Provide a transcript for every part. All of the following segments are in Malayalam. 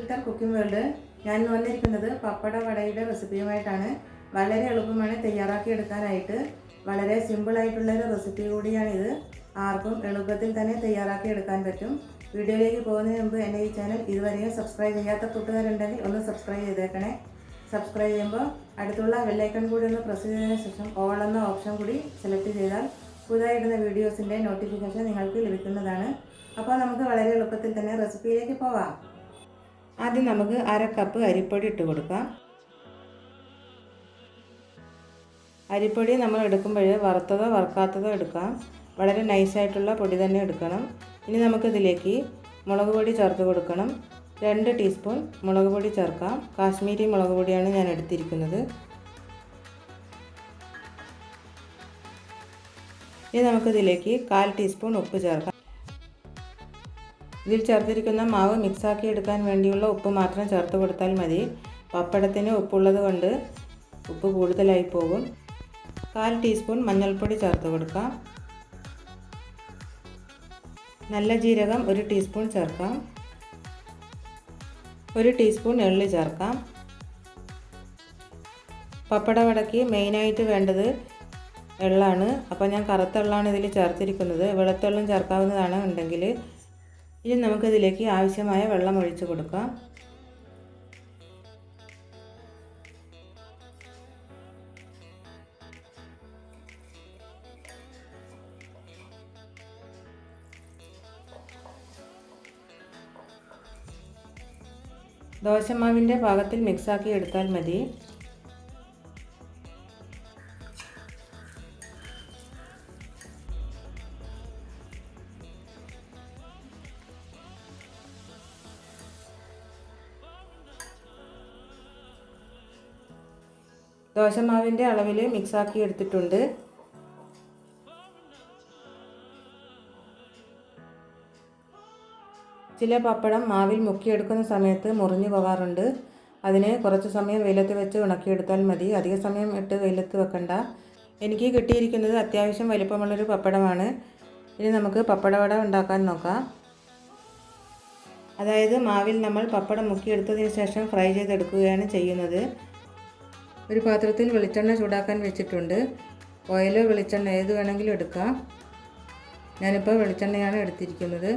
Filter cooking world. ഞാൻ വന്നിരിക്കുന്നത് പപ്പട വടയുടെ റെസിപ്പിയുമായിട്ടാണ്. വളരെ എളുപ്പമാണ് തയ്യാറാക്കി എടുക്കാനായിട്ട്. വളരെ സിമ്പിളായിട്ടുള്ളൊരു റെസിപ്പി കൂടിയാണിത്. ആർക്കും എളുപ്പത്തിൽ തന്നെ തയ്യാറാക്കി എടുക്കാൻ പറ്റും. വീഡിയോയിലേക്ക് പോകുന്നതിന് മുമ്പ് എൻ്റെ ഈ ചാനൽ ഇതുവരെയും സബ്സ്ക്രൈബ് ചെയ്യാത്ത കൂട്ടുകാരുണ്ടെങ്കിൽ ഒന്ന് സബ്സ്ക്രൈബ് ചെയ്തേക്കണേ. സബ്സ്ക്രൈബ് ചെയ്യുമ്പോൾ അടുത്തുള്ള ബെല്ലൈക്കൺ കൂടി ഒന്ന് പ്രസ് ചെയ്തതിന് ശേഷം ഓൾ എന്ന ഓപ്ഷൻ കൂടി സെലക്ട് ചെയ്താൽ പുതിയതായിടുന്ന വീഡിയോസിൻ്റെ നോട്ടിഫിക്കേഷൻ നിങ്ങൾക്ക് ലഭിക്കുന്നതാണ്. അപ്പോൾ നമുക്ക് വളരെ എളുപ്പത്തിൽ തന്നെ റെസിപ്പിയിലേക്ക് പോവാം. ആദ്യം നമുക്ക് 1/2 കപ്പ് അരിപ്പൊടി ഇട്ട് കൊടുക്കാം. അരിപ്പൊടി നമ്മൾ എടുക്കുമ്പോൾ വറുത്തതോ വറുക്കാത്തതോ എടുക്കാം. വളരെ നൈസായിട്ടുള്ള പൊടി തന്നെ എടുക്കണം. ഇനി നമുക്കിതിലേക്ക് മുളക് പൊടി ചേർത്ത് കൊടുക്കണം. 2 ടീസ്പൂൺ മുളക് പൊടി ചേർക്കാം. കാശ്മീരി മുളക് പൊടിയാണ് ഞാൻ എടുത്തിരിക്കുന്നത്. ഇനി നമുക്കിതിലേക്ക് 1/4 ടീസ്പൂൺ ഉപ്പ് ചേർക്കാം. ഇതിൽ ചേർത്തിരിക്കുന്ന മാവ് മിക്സാക്കി എടുക്കാൻ വേണ്ടിയുള്ള ഉപ്പ് മാത്രം ചേർത്ത് കൊടുത്താൽ മതി. പപ്പടത്തിന് ഉപ്പുള്ളത് കൊണ്ട് ഉപ്പ് കൂടുതലായി പോകും. 1/4 ടീസ്പൂൺ മഞ്ഞൾപ്പൊടി ചേർത്ത് കൊടുക്കാം. നല്ല ജീരകം 1 ടീസ്പൂൺ ചേർക്കാം. 1 ടീസ്പൂൺ എള്ള് ചേർക്കാം. പപ്പട വടയ്ക്ക് മെയിനായിട്ട് വേണ്ടത് എള്ളാണ്. അപ്പോൾ ഞാൻ കറുത്ത എള്ളാണ് ഇതിൽ ചേർത്തിരിക്കുന്നത്. വെളുത്തെള്ളും ചേർക്കാവുന്നതാണ് ഉണ്ടെങ്കിൽ. ഇനി നമുക്കിതിലേക്ക് ആവശ്യമായ വെള്ളം ഒഴിച്ച് കൊടുക്കാം. ദോശമാവിൻ്റെ പാകത്തിൽ മിക്സാക്കി എടുത്താൽ മതി. ദോശമാവിൻ്റെ അളവിൽ മിക്സാക്കി എടുത്തിട്ടുണ്ട്. ചില പപ്പടം മാവിൽ മുക്കിയെടുക്കുന്ന സമയത്ത് മുറിഞ്ഞു പോകാറുണ്ട്. അതിന് കുറച്ച് സമയം വെയിലത്ത് വെച്ച് ഉണക്കിയെടുത്താൽ മതി. അധിക സമയം ഇട്ട് വെയിലത്ത് വെക്കണ്ട. എനിക്ക് കിട്ടിയിരിക്കുന്നത് അത്യാവശ്യം വലിപ്പമുള്ളൊരു പപ്പടമാണ്. ഇനി നമുക്ക് പപ്പടവട ഉണ്ടാക്കാൻ നോക്കാം. അതായത് മാവിൽ നമ്മൾ പപ്പടം മുക്കിയെടുത്തതിന് ശേഷം ഫ്രൈ ചെയ്തെടുക്കുകയാണ് ചെയ്യുന്നത്. ഒരു പാത്രത്തിൽ വെളിച്ചെണ്ണ ചൂടാക്കാൻ വെച്ചിട്ടുണ്ട്. ഓയിലോ വെളിച്ചെണ്ണ ഏത് വേണമെങ്കിലും എടുക്കാം. ഞാനിപ്പോൾ വെളിച്ചെണ്ണയാണ് എടുത്തിരിക്കുന്നത്.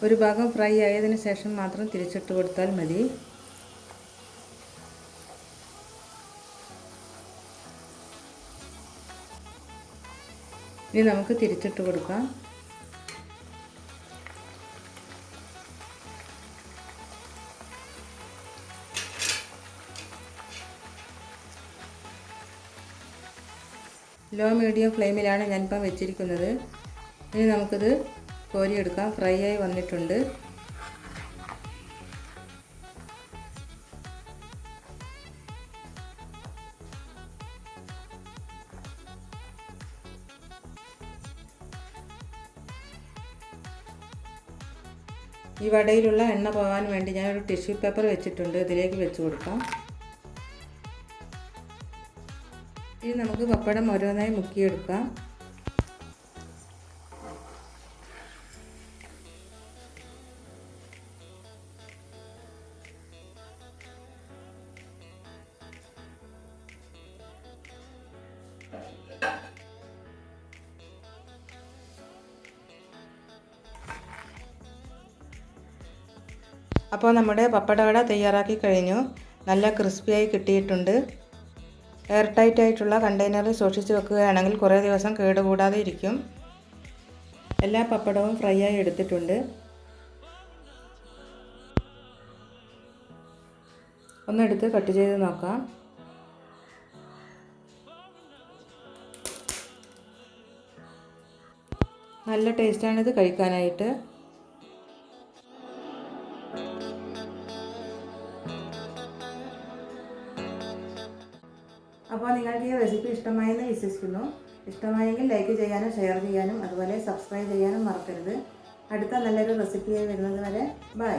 ഒരു ഭാഗം ഫ്രൈ ആയതിനു ശേഷം മാത്രം തിരിച്ചിട്ട് കൊടുത്താൽ മതി. ഇനി നമുക്ക് തിരിച്ചിട്ട് കൊടുക്കാം. ലോ മീഡിയം ഫ്ലെയിമിലാണ് ഞാനിപ്പം വെച്ചിരിക്കുന്നത്. ഇനി നമുക്കിത് കോരിയെടുക്കാം. ഫ്രൈ ആയി വന്നിട്ടുണ്ട്. ഈ വടയിലുള്ള എണ്ണ പോകാൻ വേണ്ടി ഞാനൊരു ടിഷ്യൂ പേപ്പർ വെച്ചിട്ടുണ്ട്. ഇതിലേക്ക് വെച്ച് കൊടുക്കാം. ഇനി നമുക്ക് പപ്പടം ഓരോന്നായി മുക്കിയെടുക്കാം. അപ്പോൾ നമ്മുടെ പപ്പടവട തയ്യാറാക്കി കഴിഞ്ഞു. നല്ല ക്രിസ്പിയായി കിട്ടിയിട്ടുണ്ട്. എയർ ടൈറ്റ് ആയിട്ടുള്ള കണ്ടെയ്നറിൽ സൂക്ഷിച്ച് വെക്കുകയാണെങ്കിൽ കുറേ ദിവസം കേടുകൂടാതെ ഇരിക്കും. എല്ലാ പപ്പടവും ഫ്രൈ ആയി എടുത്തിട്ടുണ്ട്. ഒന്നെടുത്ത് കട്ട് ചെയ്ത് നോക്കാം. നല്ല ടേസ്റ്റാണിത് കഴിക്കാനായിട്ട്. അപ്പോൾ നിങ്ങൾക്ക് ഈ റെസിപ്പി ഇഷ്ടമായെന്ന് വിശ്വസിക്കുന്നു. ഇഷ്ടമായെങ്കിൽ ലൈക്ക് ചെയ്യാനും ഷെയർ ചെയ്യാനും അതുപോലെ സബ്സ്ക്രൈബ് ചെയ്യാനും മറക്കരുത്. അടുത്ത നല്ലൊരു റെസിപ്പിയായി വരുന്നത് വരെ ബൈ.